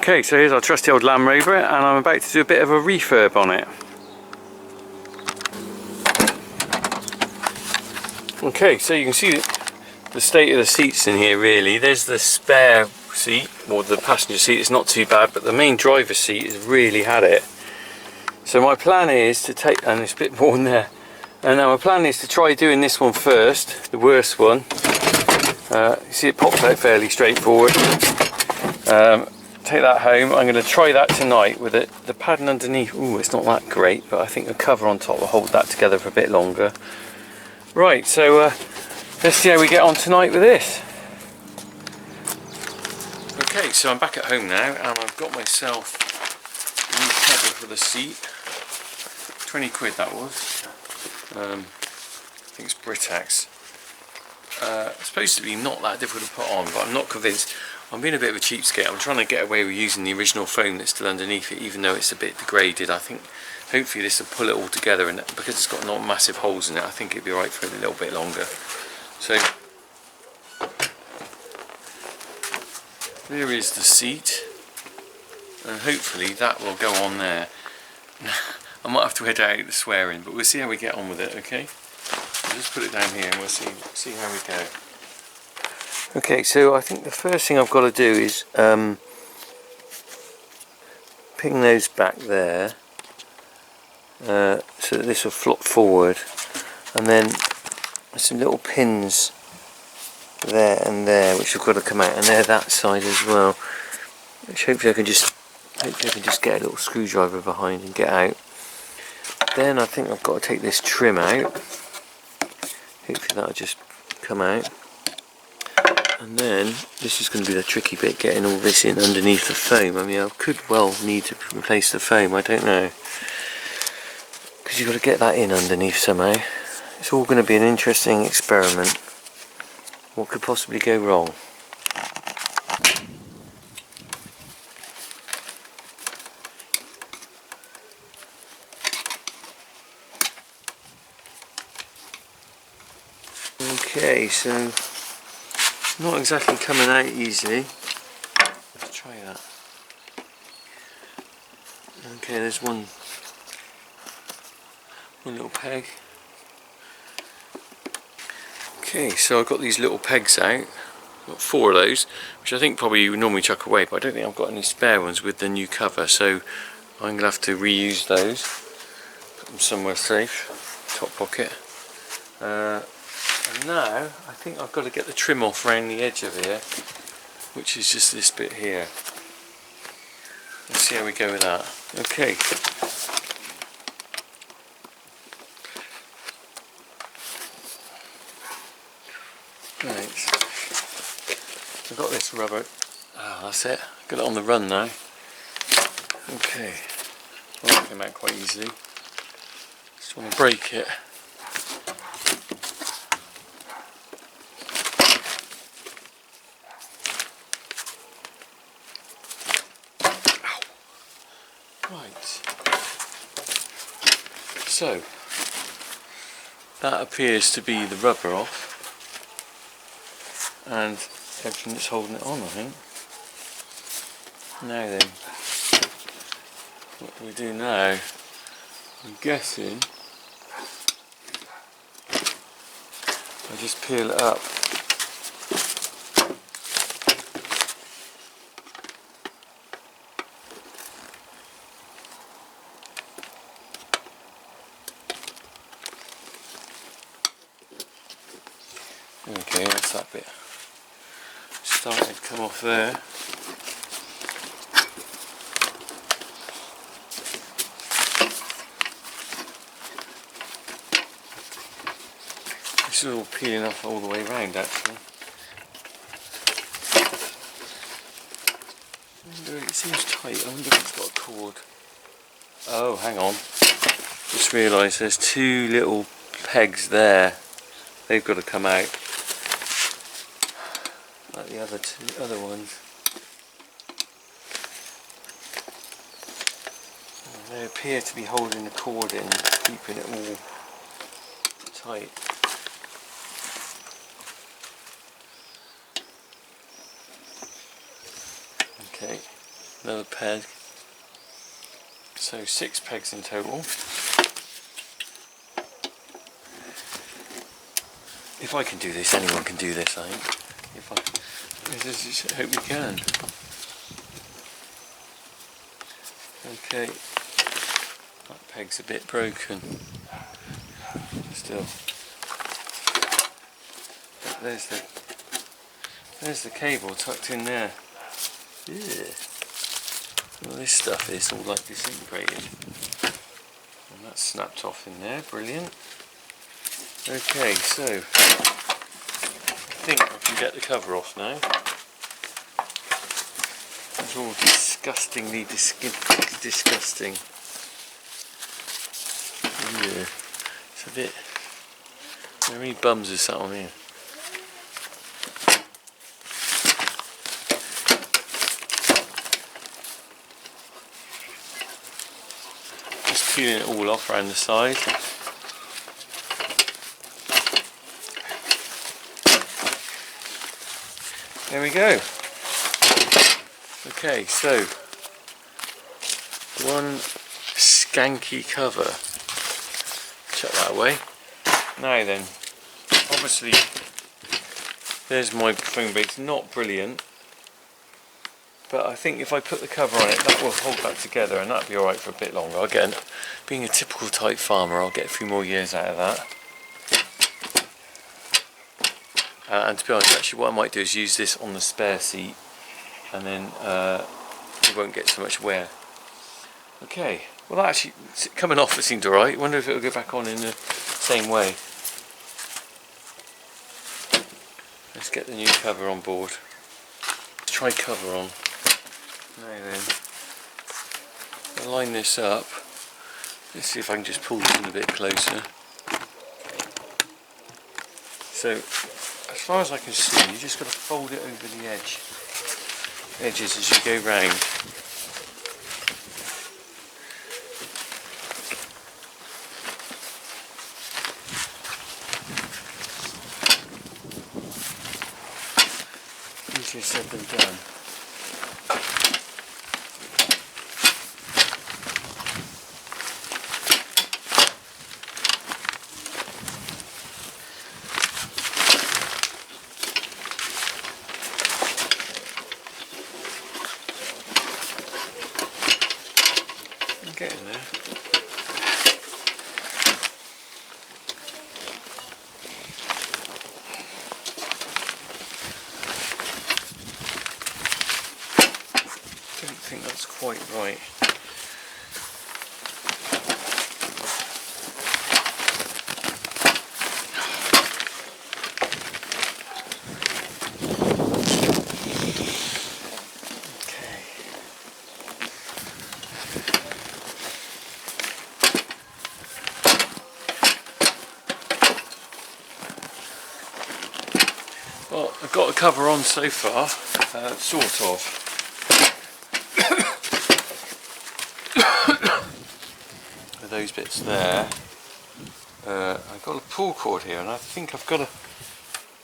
Okay, so here's our trusty old Land Rover, and I'm about to do a bit of a refurb on it. Okay, so you can see the state of the seats in here really. There's the spare seat, or the passenger seat, it's not too bad, but the main driver's seat has really had it. So my plan is to take, and it's a bit more in there, and now my plan is to try doing this one first, the worst one. You see it pops out fairly straightforward. Take that home. I'm going to try that tonight with it. The padding underneath, ooh, it's not that great, but I think the cover on top will hold that together for a bit longer. Right, so let's see how we get on tonight with this. Okay, so I'm back at home now, and I've got myself a new cover for the seat. 20 quid that was. I think it's Britax. It's supposed to be not that difficult to put on, but I'm not convinced. I'm being a bit of a cheapskate. I'm trying to get away with using the original foam that's still underneath it, even though it's a bit degraded. I think hopefully this will pull it all together, and because it's got not massive holes in it, I think it'll be alright for a little bit longer. So there is the seat, and hopefully that will go on there. I might have to edit out the swearing, but we'll see how we get on with it, okay? I'll just put it down here and we'll see how we go. Okay, so I think the first thing I've got to do is ping those back there so that this will flop forward, and then some little pins there and there which have got to come out, and they're that side as well, which hopefully I can just get a little screwdriver behind and get out. Then I think I've got to take this trim out. Hopefully that'll just come out. And then this is going to be the tricky bit, getting all this in underneath the foam. I mean, I could well need to replace the foam, I don't know, because you've got to get that in underneath somehow. It's all going to be an interesting experiment. What could possibly go wrong? Okay, so not exactly coming out easily. Let's try that. Okay, there's one little peg. Okay, so I've got these little pegs out. I've got 4 of those, which I think probably you would normally chuck away, but I don't think I've got any spare ones with the new cover, so I'm going to have to reuse those. Put them somewhere safe, top pocket. And now I think I've got to get the trim off around the edge of here, which is just this bit here. Let's see how we go with that. Okay. Right. I've got this rubber. Ah, that's it. Got it on the run now. Okay. Well, that came out quite easily. Just want to break it. Right, so that appears to be the rubber off, and everything that's holding it on, I think. Now then, what do we do now? I'm guessing I just peel it up. Okay, that's that bit starting to come off there. This is all peeling off all the way around actually. It seems tight. I wonder if it's got a cord. Oh, hang on. Just realised there's 2 little pegs there. They've got to come out. Like the other ones. They appear to be holding the cord in, keeping it all tight. Okay, another peg. So 6 pegs in total. If I can do this, anyone can do this, I think. I hope you can. Okay, that peg's a bit broken. Still, there's the cable tucked in there. Yeah. Well, this stuff is all like disintegrated, and that's snapped off in there. Brilliant. Okay, so I think I can get the cover off now. It's all disgustingly disgusting. Yeah, it's a bit. How many bums is that on here? Just peeling it all off around the side. There we go. Okay, so one skanky cover. Chuck that away. Now then, obviously there's my foam base, not brilliant, but I think if I put the cover on it, that will hold that together, and that'll be alright for a bit longer. Again, being a typical type farmer, I'll get a few more years out of that. And to be honest, actually what I might do is use this on the spare seat, and then you won't get so much wear. Okay, well that actually, coming off it seemed alright. Wonder if it'll go back on in the same way. Let's get the new cover on board. Let's try cover on. Now then, I'll line this up. Let's see if I can just pull this in a bit closer. So, as far as I can see, you just got to fold it over the edges as you go round. Easier said than done. Getting there. Don't think that's quite right. Well, I've got a cover on so far, sort of. With those bits there, I've got a pull cord here, and I think I've got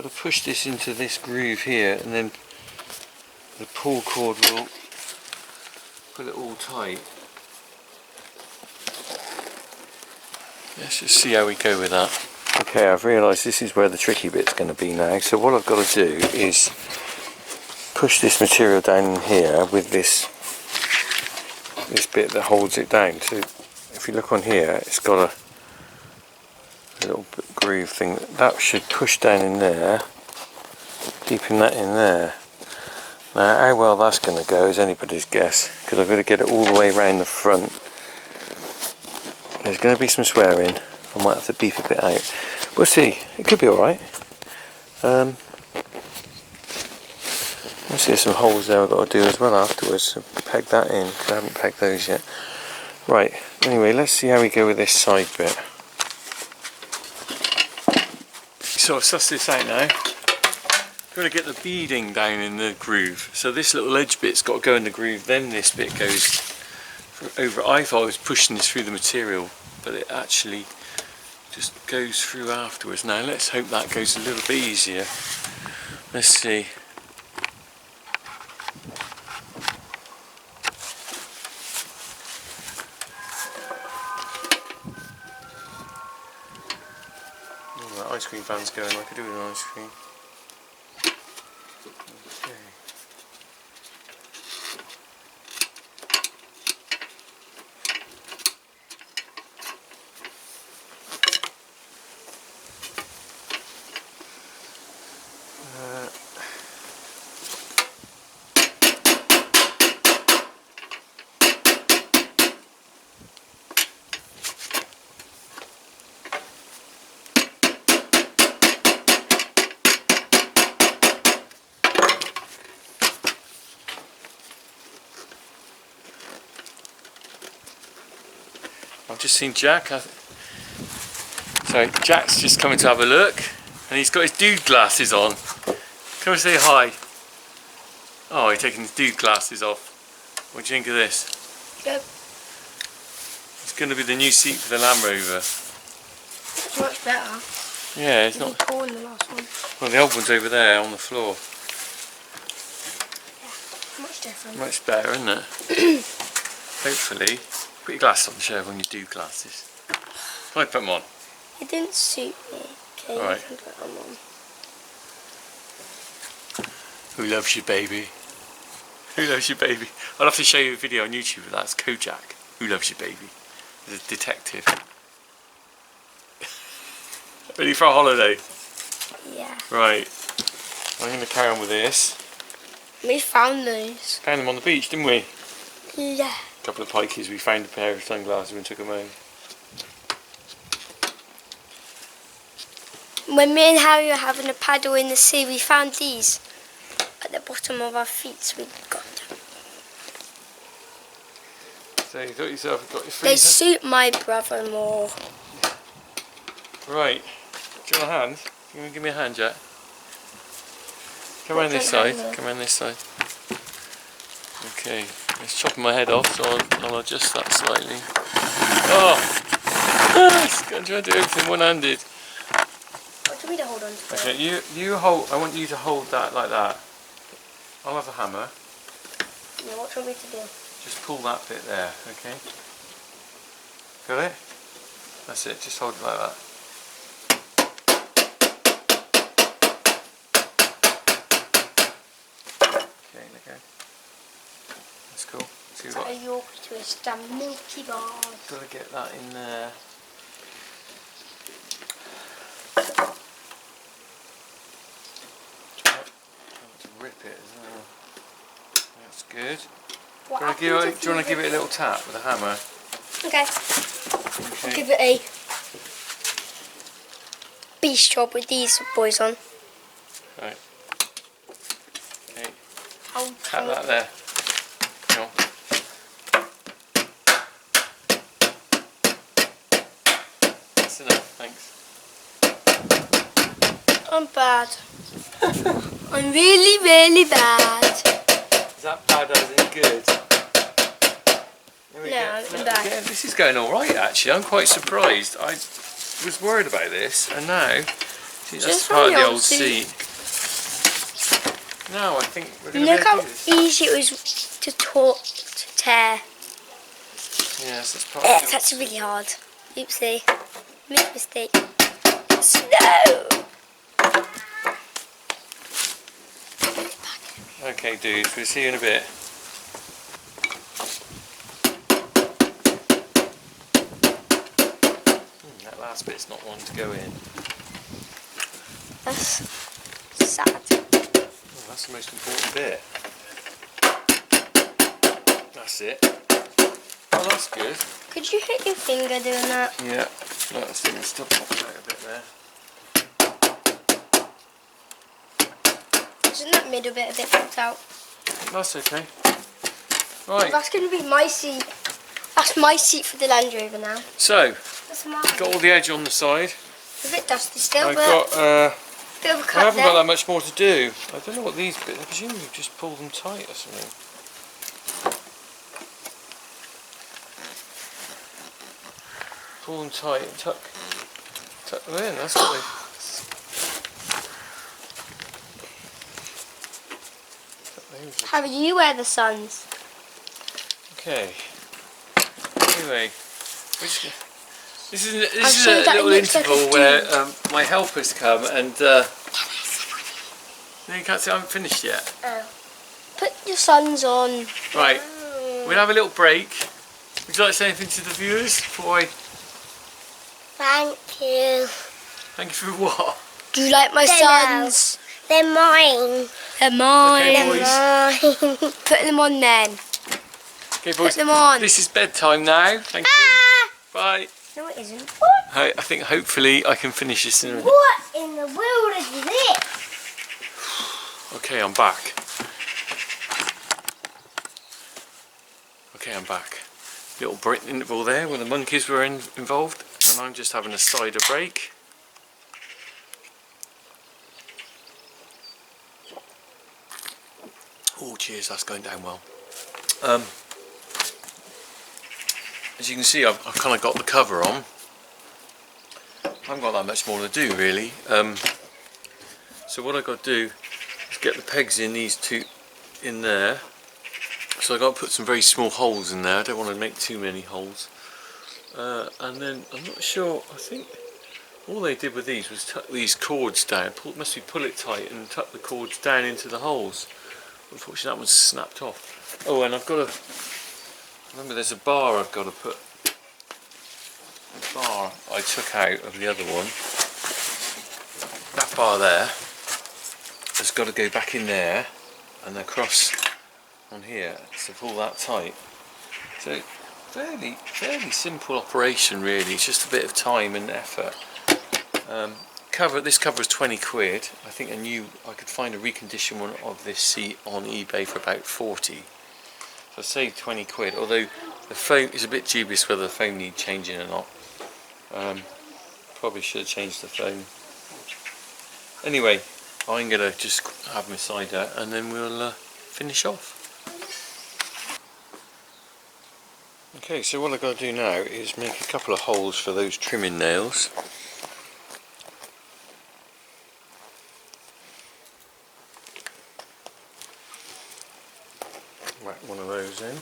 to push this into this groove here, and then the pull cord will put it all tight. Let's just see how we go with that. Okay, I've realised this is where the tricky bit's going to be now, so what I've got to do is push this material down in here with this bit that holds it down. So if you look on here, it's got a little groove thing that should push down in there, keeping that in there. Now how well that's going to go is anybody's guess, because I've got to get it all the way around the front. There's going to be some swearing. I might have to beef a bit out. We'll see. It could be alright. Let's see, there's some holes there I've got to do as well afterwards. So peg that in, because I haven't pegged those yet. Right, anyway, let's see how we go with this side bit. So I've sussed this out now. Got to get the beading down in the groove. So this little edge bit's got to go in the groove, then this bit goes over. I thought I was pushing this through the material, but it actually just goes through afterwards. Now let's hope that goes a little bit easier. Let's see. That ice cream van's going. I could do with an ice cream. Okay. I've just seen Jack. So Jack's just coming to have a look, and he's got his dude glasses on. Come and say hi. Oh, he's taking his dude glasses off. What do you think of this? Good. It's going to be the new seat for the Land Rover. It's much better. Yeah, it's It's not. cool in the last one. Well, the old one's over there on the floor. Yeah, much different. Much better, isn't it? Hopefully. Put your glasses on, show everyone your dude glasses. Can I put them on? It didn't suit me. Okay, Alright. you can put them on. Who loves you, baby? Who loves you, baby? I'll have to show you a video on YouTube. That's Kojak. Who loves you, baby? The detective. Ready for a holiday? Yeah. Right. I'm going to carry on with this. We found those. Found them on the beach, didn't we? Yeah. A couple of pikeys. We found a pair of sunglasses and took them home. When me and Harry were having a paddle in the sea, we found these at the bottom of our feet, so we got them. So you got yourself got your They feet. suit my brother more. Right. Do you want a hand? You want to give me a hand, Jack? Come around this Different side. hand, Come around this side. Okay. It's chopping my head off, so I'll adjust that slightly. Oh! I'm trying to do everything one-handed. What do we need to hold on to? Okay, you hold. I want you to hold that like that. I'll have a hammer. Yeah, what do you want me to do? Just pull that bit there, okay? Got it? That's it, just hold it like that. Okay, there you go. That's cool. So you've It's got, like a York twist and Milky Bars. got to get that in there. Try not to rip it as well. That's good. What Do you want to give it a little tap with a hammer? Okay. Okay. I'll give it a beast job with these boys on. Right. Okay. I'll Tap that there. Go on. That's enough, thanks. I'm bad. I'm really, really bad. Is that bad as in good? There we No, go. I'm bad. Yeah, this is going alright actually. I'm quite surprised. I was worried about this and now see, that's Just part of from the the old seat. Now I think we're going Look to how do this. easy it was to tear. Yes, that's part of the It's actually really hard. Oopsie. Made a mistake. Snow! Okay dudes, we'll see you in a bit. That last bit's not one to go in. That's sad. Oh, that's the most important bit. That's it. Oh, that's good. Could you hit your finger doing that? Yeah, that's the thing, it's still popping out a bit there. Isn't that middle bit a bit popped out? That's okay. Right, That's going to be my seat. That's my seat for the Land Rover now. so, That's mine. got all the edge on the side. It's a bit dusty still, I've but got, bit of a I cut haven't there. got that much more to do. I don't know what these bits, I presume you just pull them tight or something. Pull them tight and tuck them in, that's what they... How do you wear the suns? Okay. Anyway, This is show a you that it little looks like a interval where dune. my helpers come and no, you can't see I haven't finished yet. Oh. Put your sons on. Right, we'll have a little break. Would you like to say anything to the viewers before I... Thank you. Thank you for what? Do you like my sons? They're mine. They're mine. Okay, boys. Mine. Put them on then. Okay, boys. Put them on. This is bedtime now. Thank you. Bye. No, it isn't. I think hopefully I can finish this in a minute. What in the world is this? Okay, I'm back. Okay, I'm back. Little break interval there where the monkeys were involved, and I'm just having a cider break. Oh, cheers, that's going down well. As you can see, I've kind of got the cover on. I haven't got that much more to do, really. So what I've got to do is get the pegs in these two in there. So I've got to put some very small holes in there. I don't want to make too many holes. And then, I'm not sure, I think all they did with these was tuck these cords down. Must be pull it tight and tuck the cords down into the holes. Unfortunately that one's snapped off. Oh, and I've got to, remember there's a bar I've got to put. The bar I took out of the other one. That bar there has got to go back in there and across on here to pull that tight. So fairly simple operation really. It's just a bit of time and effort. This cover is 20 quid. I think I could find a reconditioned one of this seat on eBay for about 40. So I saved 20 quid, although the foam is a bit dubious whether the foam needs changing or not. Probably should have changed the foam. Anyway, I'm going to just have my cider and then we'll finish off. Okay, so what I've got to do now is make a couple of holes for those trimming nails. Whack one of those in.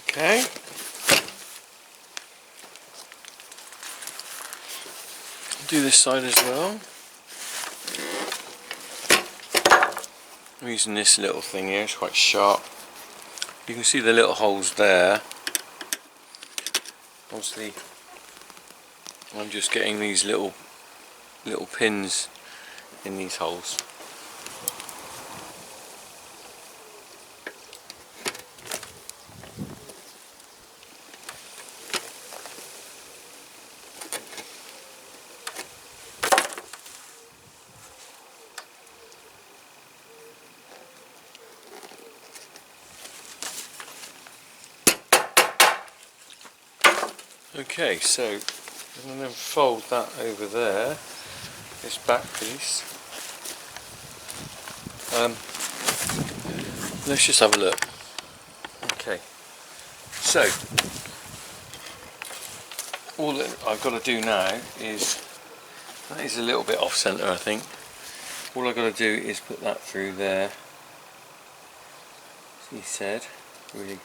Okay. Do this side as well. I'm using this little thing here, it's quite sharp. You can see the little holes there. Obviously, I'm just getting these little pins in these holes. Okay, so I'm going to fold that over there, this back piece. Let's just have a look. Okay, so all that I've got to do now is, that is a little bit off centre I think. All I've got to do is put that through there, as he said, really.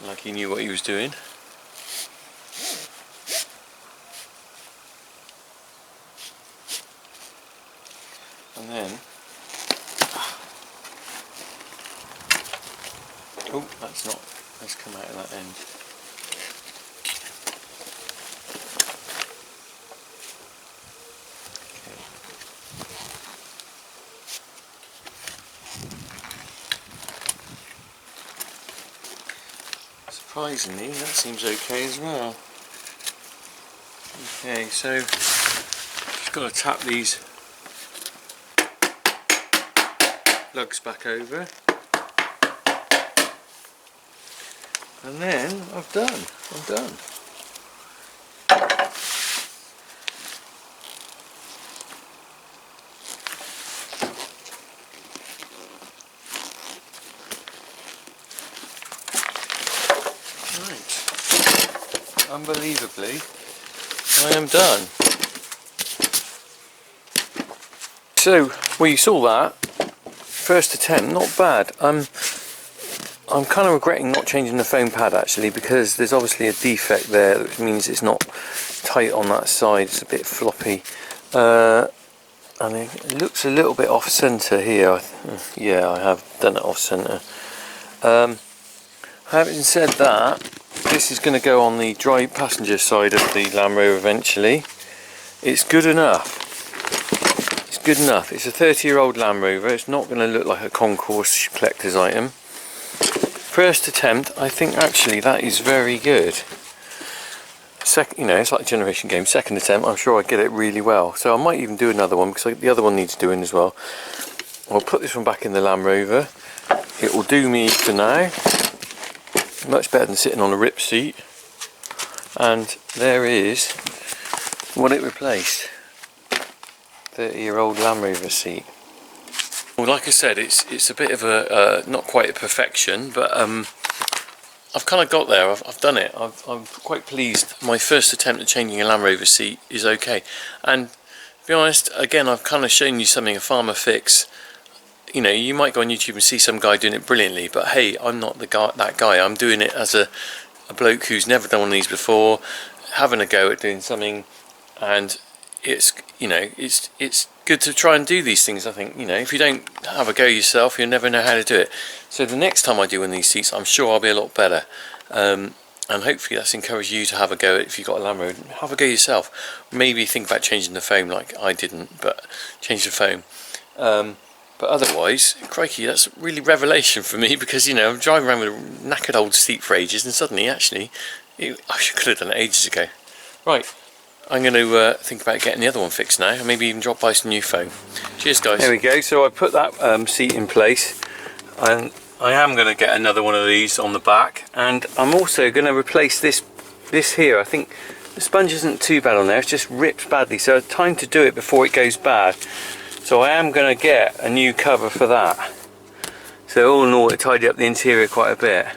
Like he knew what he was doing. And then, oh, let's come out of that end. surprisingly, that seems okay as well. Okay, so just got to tap these lugs back over, and then I'm done. Right. Unbelievably, I am done. So, well, you saw that. First attempt, not bad. I'm kind of regretting not changing the foam pad actually, because there's obviously a defect there, which means it's not tight on that side. It's a bit floppy, and it looks a little bit off centre here. Yeah, I have done it off centre. Having said that, this is going to go on the dry passenger side of the Land Rover eventually. It's good enough. Good enough. It's a 30-year-old Land Rover. It's not going to look like a concourse collector's item. First attempt, I think actually that is very good. Second, you know, it's like a generation game. Second attempt, I'm sure I get it really well. So I might even do another one, because the other one needs doing as well. I'll put this one back in the Land Rover. It will do me for now. Much better than sitting on a rip seat. And there is what it replaced. 30-year-old Land Rover seat. Well, like I said, it's a bit of a not quite a perfection, but I've kind of got there. I've done it. I'm quite pleased. My first attempt at changing a Land Rover seat is okay. And to be honest, again, I've kind of shown you something, a farmer fix. You know, you might go on YouTube and see some guy doing it brilliantly, but hey, I'm not that guy. I'm doing it as a bloke who's never done one of these before, having a go at doing something, and it's, you know, it's good to try and do these things. I think, you know, if you don't have a go yourself, you'll never know how to do it. So the next time I do one of these seats, I'm sure I'll be a lot better, and hopefully that's encouraged you to have a go. If you've got a Land Rover, have a go yourself. Maybe think about changing the foam, like I didn't, but change the foam. But otherwise, crikey, that's really revelation for me, because, you know, I'm driving around with a knackered old seat for ages, and suddenly, actually, I could have done it ages ago. Right. I'm going to think about getting the other one fixed now, and maybe even drop by some new foam. Cheers, guys. There we go. So I put that seat in place, and I am going to get another one of these on the back, and I'm also going to replace this here. I think the sponge isn't too bad on there. It's just ripped badly, so time to do it before it goes bad. So I am going to get a new cover for that. So all in all, it tidied up the interior quite a bit.